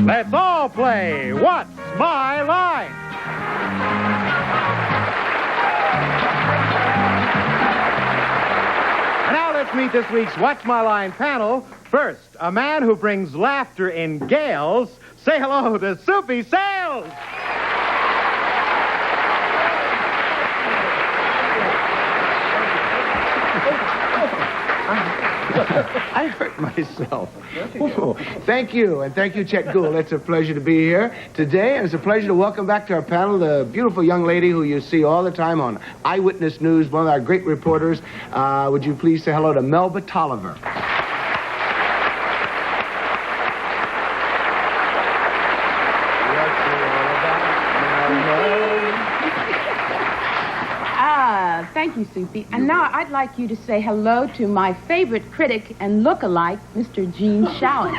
Let's all play What's My Line? And now let's meet this week's What's My Line panel. First, a man who brings laughter in gales. Say hello to Soupy Sales. I hurt myself. Oh, thank you, and thank you, Chet Gould. It's a pleasure to be here today, and it's a pleasure to welcome back to our panel the beautiful young lady who you see all the time on Eyewitness News, one of our great reporters. Would you please say hello to Melba Tolliver? Thank you, Soupy. And now I'd like you to say hello to my favorite critic and look-alike, Mr. Gene Shalit.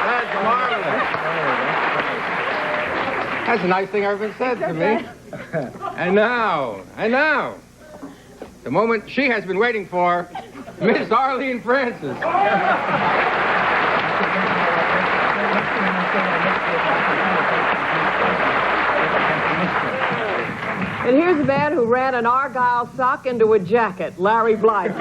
That's marvelous. That's the nice thing ever been said to me. And now, the moment she has been waiting for, Miss Arlene Francis. And here's a man who ran an Argyle sock into a jacket, Larry Blythe.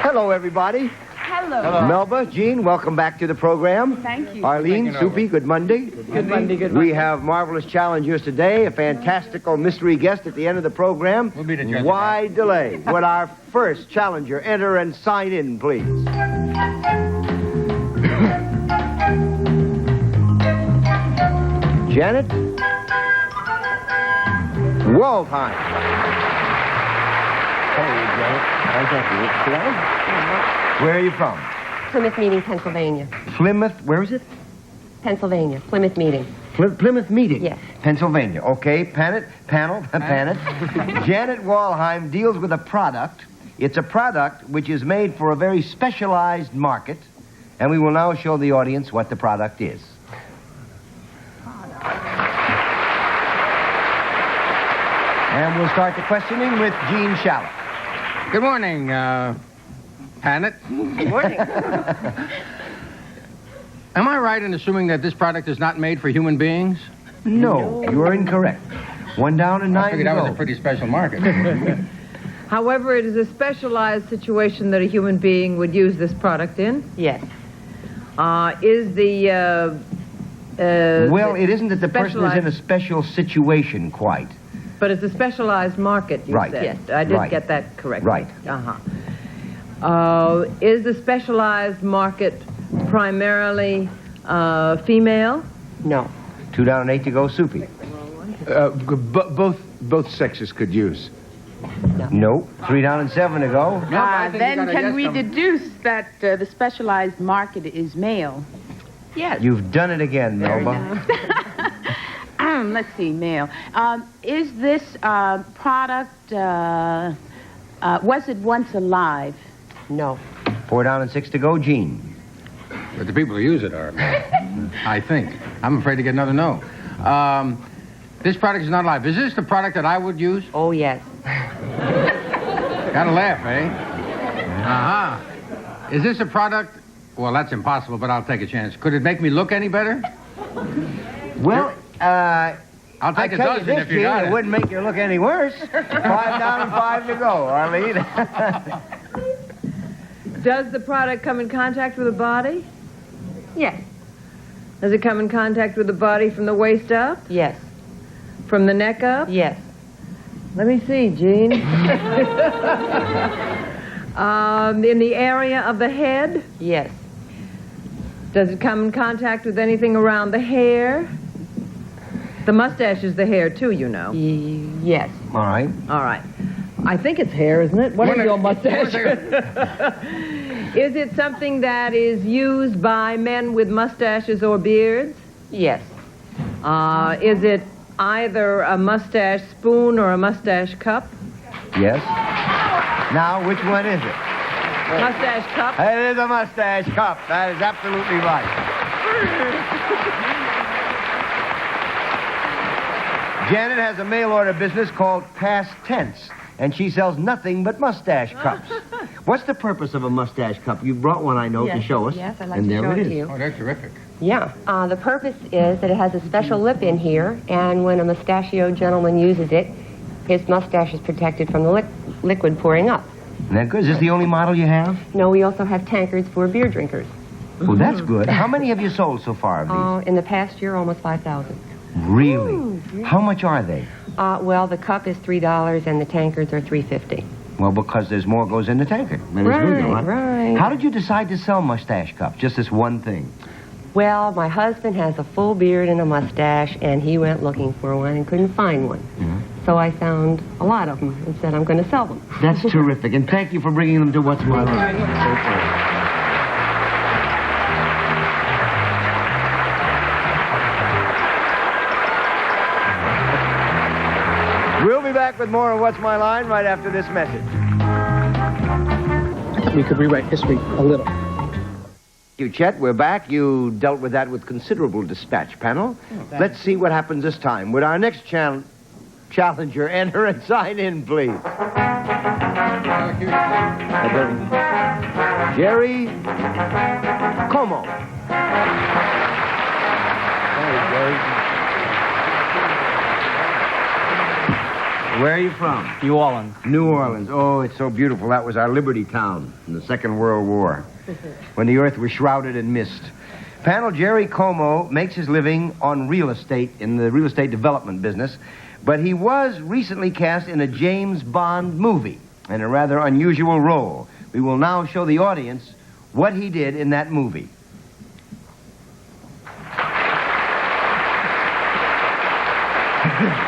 Hello, everybody. Hello. Melba, Gene, welcome back to the program. Thank you. Arlene, Soupy, good Monday. Good Monday, good Monday. We have marvelous challengers today, a fantastical mystery guest at the end of the program. We'll be the judge of Why delay? Would our first challenger enter and sign in, please? Janet Waldheim. Hello, Janet. Where are you from? Plymouth Meeting, Pennsylvania. Plymouth, where is it? Pennsylvania. Plymouth Meeting. Plymouth Meeting? Yes. Pennsylvania. Okay, panel. Janet Waldheim deals with a product. It's a product which is made for a very specialized market, and we will now show the audience what the product is. And we'll start the questioning with Gene Shalit. Good morning, Panet. Good morning. Am I right in assuming that this product is not made for human beings? No, you are incorrect. One down and I nine to figured that was go. a pretty special market. However, it is a specialized situation that a human being would use this product in. Yes. Is the... Well, it isn't that the person is in a specialized- special situation quite. But it's a specialized market, you Right. said. Yes. I did Right. get that correct. Right. Is the specialized market primarily female? No. 2 down and 8 to go, Soupy. Both sexes could use. No. 3 down and 7 to go. I think you Then gotta can get we some- deduce that the specialized market is male? Yes. You've done it again, Melba. Let's see, male. Is this product, was it once alive? No. 4 down and 6 to go, Gene. But the people who use it are, I think. I'm afraid to get another no. This product is not alive. Is this the product that I would use? Oh, yes. Gotta laugh, eh? Uh-huh. Is this a product? Well, that's impossible, but I'll take a chance. Could it make me look any better? Well, I'll I take a tell you dozen this, if you Gene, got it it. wouldn't make you look any worse. 5 down and 5 to go, Arlene. Does the product come in contact with the body? Yes. Does it come in contact with the body from the waist up? Yes. From the neck up? Yes. Let me see, Gene. In the area of the head? Yes. Does it come in contact with anything around the hair? The mustache is the hair, too, you know. Yes. All right. All right. I think it's hair, isn't it? What is your mustache? Is it something that is used by men with mustaches or beards? Yes. Is it either a mustache spoon or a mustache cup? Yes. Now, which one is it? Mustache cup? It is a mustache cup. That is absolutely right. Janet has a mail-order business called Past Tense, and she sells nothing but mustache cups. What's the purpose of a mustache cup? You brought one, I know, to show us. Yes, I'd like and to there show it it is. to you. Oh, that's terrific. Yeah. The purpose is that it has a special lip in here, and when a mustachioed gentleman uses it, his mustache is protected from the liquid pouring up. Isn't that good? Is this the only model you have? No, we also have tankards for beer drinkers. Well, that's good. How many have you sold so far of these? In the past year, almost 5,000. Really? How much are they? Well, the cup is $3 and the tankards are $3.50. Well, because there's more goes in the tanker than is legal, huh? Right. How did you decide to sell mustache cups? Just this one thing? Well, my husband has a full beard and a mustache, and he went looking for one and couldn't find one. So I found a lot of them and said, I'm going to sell them. That's terrific, and thank you for bringing them to What's My Line. We'll be back with more of What's My Line right after this message. I thought we could rewrite history a little. You, Chet, we're back. You dealt with that with considerable dispatch, panel. Let's see what happens this time. Would our next challenger enter and sign in, please? Jerry Como. Where are you from? New Orleans. New Orleans. Oh, it's so beautiful. That was our Liberty Town in the Second World War, when the earth was shrouded in mist. Panel, Jerry Como makes his living on real estate, in the real estate development business, but he was recently cast in a James Bond movie in a rather unusual role. We will now show the audience what he did in that movie.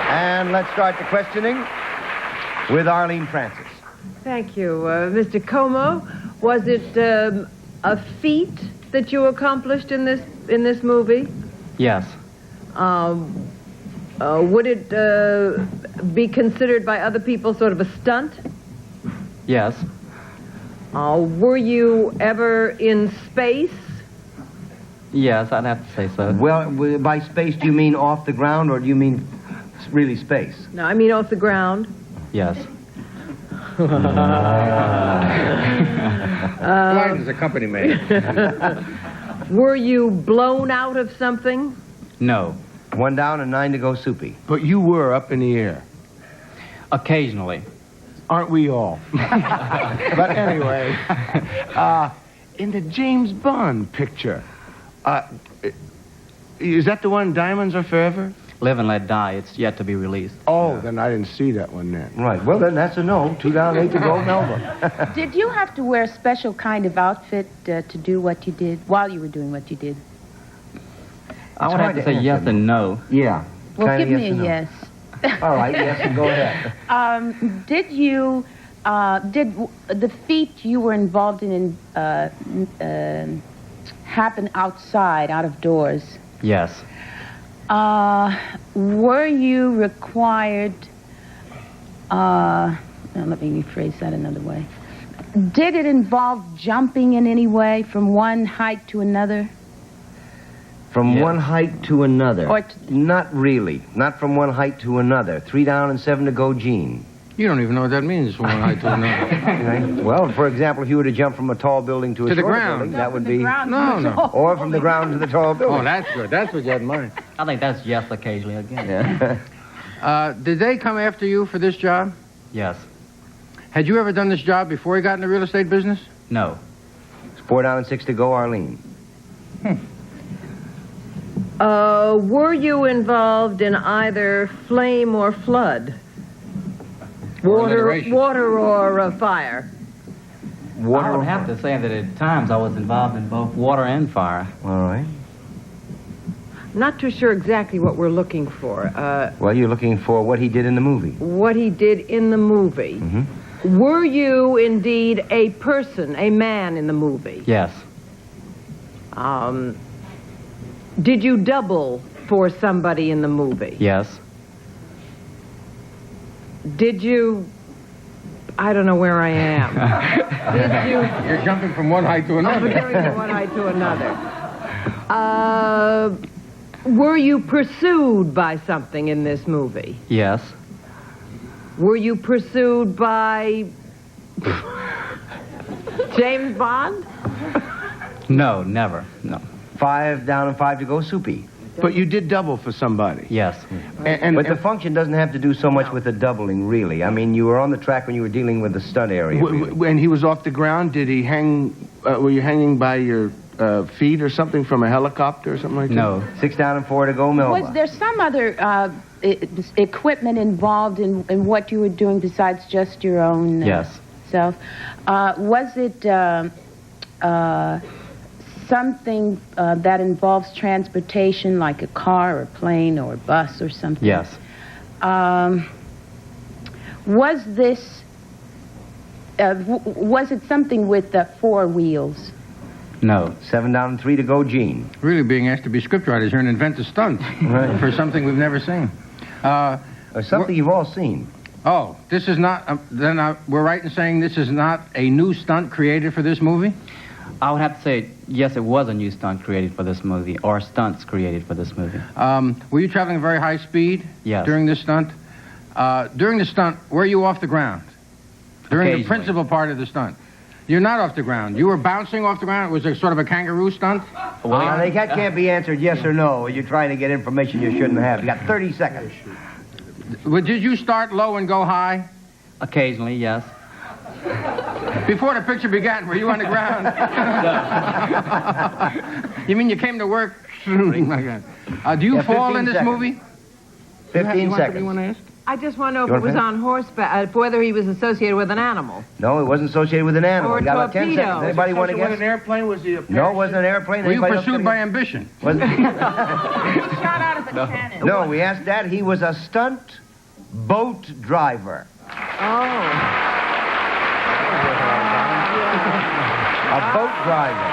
And let's start the questioning with Arlene Francis. Thank you. Mr. Como, was it a feat that you accomplished in this movie? Yes. Would it be considered by other people sort of a stunt? Yes. Were you ever in space? Yes, I'd have to say so. Well, by space, do you mean off the ground, or do you mean really space? No, I mean off the ground. Yes. Lynde is a company man. Were you blown out of something? No. 1 down and 9 to go, Soupy. But you were up in the air. Occasionally. Aren't we all? But anyway, in the James Bond picture, is that the one, Diamonds Are Forever? Live and Let Die. It's yet to be released. Oh, then I didn't see that one then. Right. Well, then that's a no. 2 down, 8 to go, Melba. Did you have to wear a special kind of outfit to do what you did while you were doing what you did? I would have to say yes and no. Yeah. Well, Kinda give me yes a and no. yes. All right, yes, and go ahead. Did you, did the feat you were involved in happen outside, out of doors? Yes. Were you required, now let me rephrase that another way. Did it involve jumping in any way from one height to another? From Yes. one height to another. Or Not really. Not from one height to another. 3 down and 7 to go, Gene. You don't even know what that means from one height to another. Right? Well, for example, if you were to jump from a tall building to a To the shorter ground. building, that would from the be... ground No, to the no. floor. Or from the ground to the tall building. Oh, that's good. That's what you had in mind. I think that's yes occasionally again. Yeah. Did they come after you for this job? Yes. Had you ever done this job before you got in the real estate business? No. 4 down and 6 to go, Arlene. Were you involved in either flame or flood? alliteration. Water or fire? I would have to say that at times I was involved in both water and fire. All right. Not too sure exactly what we're looking for. Well, you're looking for what he did in the movie. What he did in the movie. Mm-hmm. Were you indeed a person, a man in the movie? Yes. Did you double for somebody in the movie? Yes. Did you... I don't know where I am. Did you... You're jumping from one height to another. I'm jumping from one height to another. Were you pursued by something in this movie? Yes. Were you pursued by... James Bond? No, never. No. 5 down and 5 to go, Soupy. But you did double for somebody. Yes. But the function doesn't have to do so much with the doubling, really. I mean, you were on the track when you were dealing with the stunt area. When he was off the ground, did he hang... were you hanging by your feet or something from a helicopter or something like that? No. 6 down and 4 to go, Melba. Was there some other equipment involved in what you were doing besides just your own Yes. self? Was it something that involves transportation, like a car or plane or bus or something? Yes. Was this... was it something with 4 wheels? No. 7 down and 3 to go, Gene. Really being asked to be scriptwriters here and invent a stunt for something we've never seen. Or something you've all seen. Oh, this is not... we're right in saying this is not a new stunt created for this movie? I would have to say, yes, it was a new stunt created for this movie, or stunts created for this movie. Were you traveling at very high speed Yes. during this stunt? During the stunt, were you off the ground? During the Occasionally. principal part of the stunt? You're not off the ground. You were bouncing off the ground? It was a sort of a kangaroo stunt? That can't be answered yes or no. You're trying to get information you shouldn't have. You got 30 seconds. Did you start low and go high? Occasionally, yes. Before the picture began, were you on the ground? You mean you came to work? Do you fall in this 15 movie? 15 seconds. You want to ask? I just want to know if You it was want on horseback, whether he was associated with an animal. No, it wasn't associated with an animal. Or You got about 10 torpedo. seconds. Anybody want to Was it guess? an airplane? Was he a No, it wasn't an airplane. Were you Anybody else pursued gonna by guess? ambition? Was Shot out of a cannon. No, we asked that. He was a stunt boat driver. A boat driver.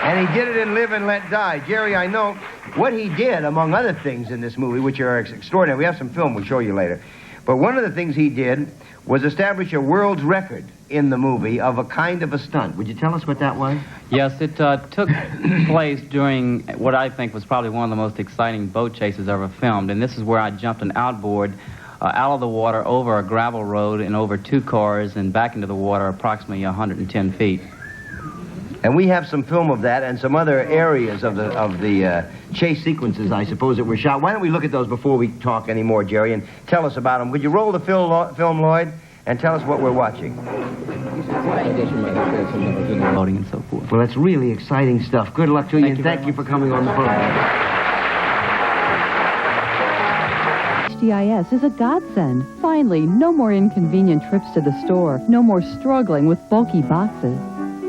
And he did it in Live and Let Die. Jerry, I know what he did, among other things in this movie, which are extraordinary. We have some film we'll show you later. But one of the things he did was establish a world's record in the movie of a kind of a stunt. Would you tell us what that was? Yes, it took place during what I think was probably one of the most exciting boat chases ever filmed. And this is where I jumped an outboard out of the water over a gravel road and over 2 cars and back into the water approximately 110 feet. And we have some film of that and some other areas of the chase sequences, I suppose, that were shot. Why don't we look at those before we talk anymore, Jerry, and tell us about them. Would you roll the film, Lloyd, and tell us what we're watching? Loading and so forth. Well, that's really exciting stuff. Good luck to you, and thank you for coming on the program. HDIS is a godsend. Finally, no more inconvenient trips to the store. No more struggling with bulky boxes.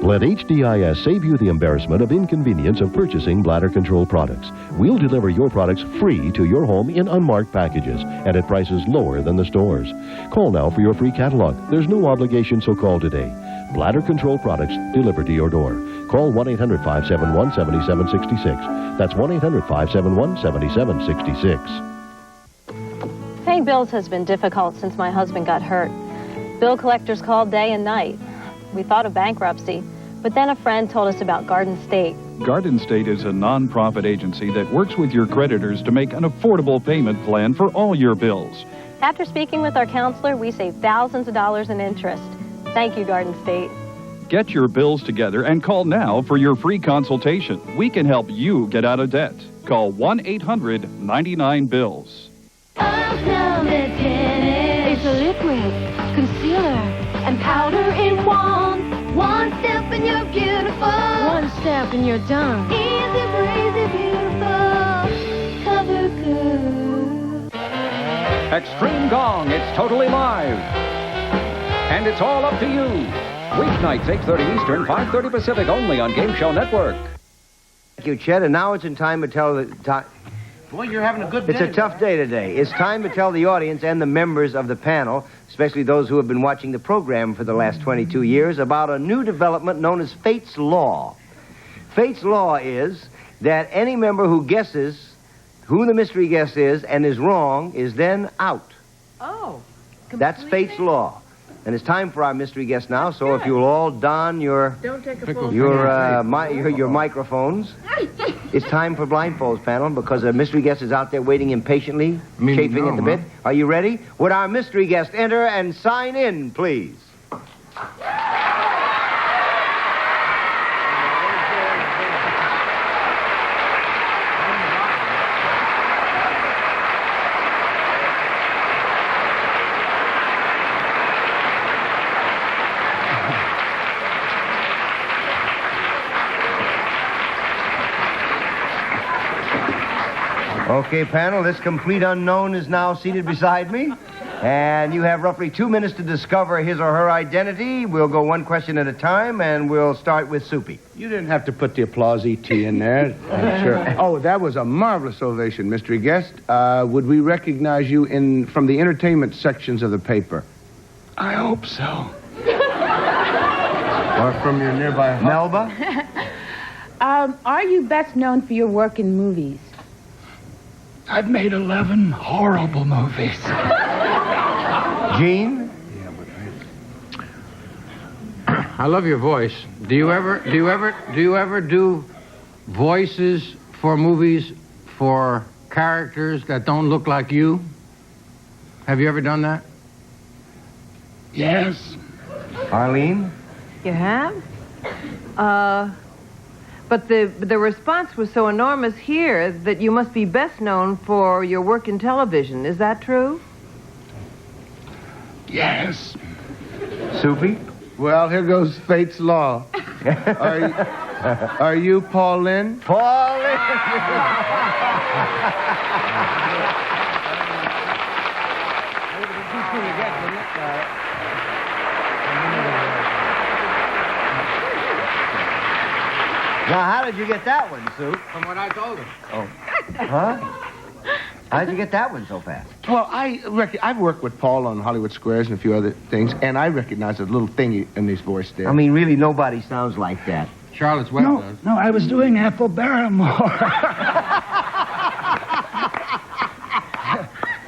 Let HDIS save you the embarrassment of inconvenience of purchasing bladder control products. We'll deliver your products free to your home in unmarked packages and at prices lower than the stores. Call now for your free catalog. There's no obligation, so call today. Bladder control products delivered to your door. Call 1-800-571-7766. That's 1-800-571-7766. Paying bills has been difficult since my husband got hurt. Bill collectors called day and night. We thought of bankruptcy, but then a friend told us about Garden State. Garden State is a non-profit agency that works with your creditors to make an affordable payment plan for all your bills. After speaking with our counselor, we saved thousands of dollars in interest. Thank you, Garden State. Get your bills together and call now for your free consultation. We can help you get out of debt. Call 1-800-99-BILLS. It's a liquid, concealer, and powder in one. One step and you're beautiful. One step and you're done. Easy breezy, beautiful. Cover good. Extreme Gong, it's totally live. And it's all up to you. Weeknights, 8:30 Eastern, 5:30 Pacific, only on Game Show Network. Thank you, Chet. And now it's in time to tell the... Boy, you're having a good day. It's a tough day today. It's time to tell the audience and the members of the panel, especially those who have been watching the program for the last 22 years, about a new development known as Fate's Law. Fate's Law is that any member who guesses who the mystery guest is and is wrong is then out. Oh. That's fate's law. And it's time for our mystery guest now, so if you'll all don your Don't take a full your microphones. It's time for blindfolds, panel, because a mystery guest is out there waiting impatiently, chafing at the bit. Are you ready? Would our mystery guest enter and sign in, please? Okay, panel, this complete unknown is now seated beside me. And you have roughly 2 minutes to discover his or her identity. We'll go one question at a time, and we'll start with Soupy. You didn't have to put the applause E.T. in there, I'm sure. Oh, that was a marvelous ovation, mystery guest. Would we recognize you from the entertainment sections of the paper? I hope so. Or from your nearby... Melba? Are you best known for your work in movies? I've made 11 horrible movies. Gene? I love your voice. Do you ever do voices for movies for characters that don't look like you? Have you ever done that? Yes. Arlene? You have? But the response was so enormous here that you must be best known for your work in television. Is that true? Yes. Soupy? Well, here goes fate's law. Are you Paul Lynde? Paul Lynde! Now, how did you get that one, Sue? From what I told him. Oh. Huh? How did you get that one so fast? Well, I've worked with Paul on Hollywood Squares and a few other things, and I recognize a little thing in his voice there. I mean, really, nobody sounds like that. Charlotte's Web does. No, I was doing Ethel Barrymore.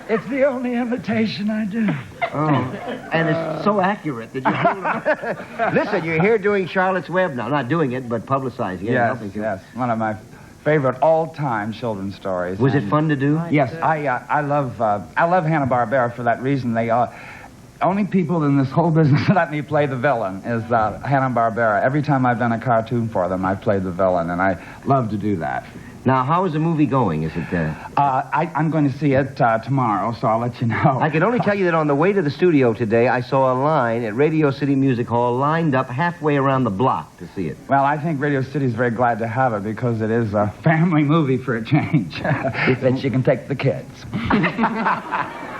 It's the only imitation I do. Oh, and it's so accurate that you Listen, you're here doing Charlotte's Web now. Not doing it, but publicizing it. Yes. One of my favorite all-time children's stories. Was it fun to do? Yes, I love Hanna-Barbera for that reason. They only people in this whole business that let me play the villain is Hanna-Barbera. Every time I've done a cartoon for them, I've played the villain, and I love to do that. Now, how is the movie going? Is it... I'm going to see it tomorrow, so I'll let you know. I can only tell you that on the way to the studio today, I saw a line at Radio City Music Hall lined up halfway around the block to see it. Well, I think Radio City's very glad to have it because it is a family movie for a change. That you can take the kids.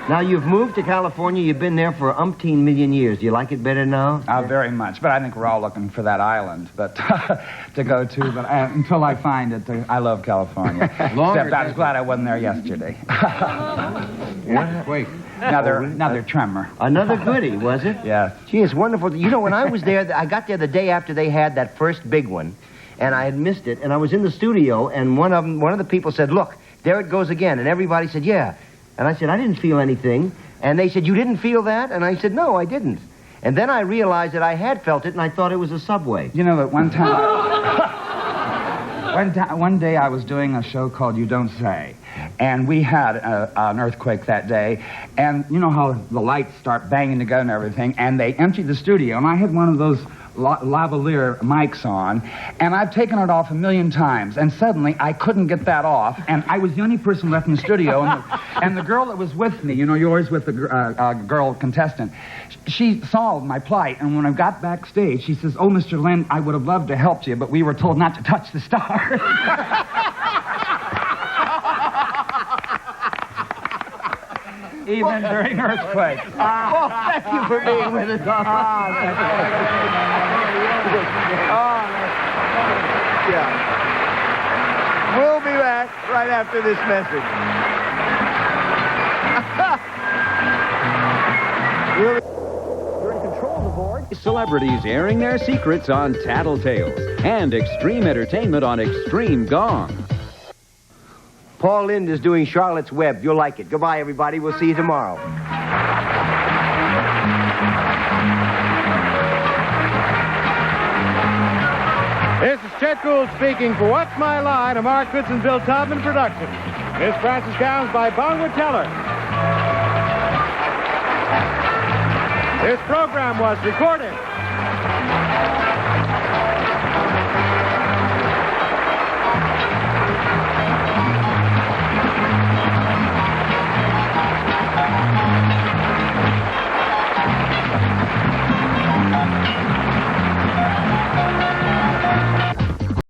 Now, you've moved to California. You've been there for umpteen million years. Do you like it better now? Very much. But I think we're all looking for that island to go to. But until I find it, I love California. Except I was glad I wasn't there yesterday. Wait. Another tremor. Another goodie, was it? Yes. Gee, it's wonderful. You know, when I was there, I got there the day after they had that first big one, and I had missed it, and I was in the studio, and one of the people said, "Look, there it goes again," and everybody said, "Yeah." And I said, "I didn't feel anything." And they said, "You didn't feel that?" And I said, "No, I didn't." And then I realized that I had felt it, and I thought it was a subway. You know that one day I was doing a show called You Don't Say, and we had an earthquake that day, and you know how the lights start banging together and everything, and they emptied the studio, and I had one of those lavalier mics on, and I've taken it off 1,000,000 times, and suddenly I couldn't get that off, and I was the only person left in the studio, and the girl that was with me, you know, you're always with the girl contestant, she saw my plight, and when I got backstage, she says, "Oh, Mr. Lynde, I would have loved to help you, but we were told not to touch the stars." Even during earthquakes. Well, thank you for being with us. Yeah. We'll be back right after this message. You're in control of the board. Celebrities airing their secrets on Tattletales and extreme entertainment on Extreme Gong. Paul Lynde is doing Charlotte's Web. You'll like it. Goodbye, everybody. We'll see you tomorrow. This is Chet Gould speaking for What's My Line, a Mark Fitz and Bill Tubman production. Miss Frances Gowns by Bongwood Teller. This program was recorded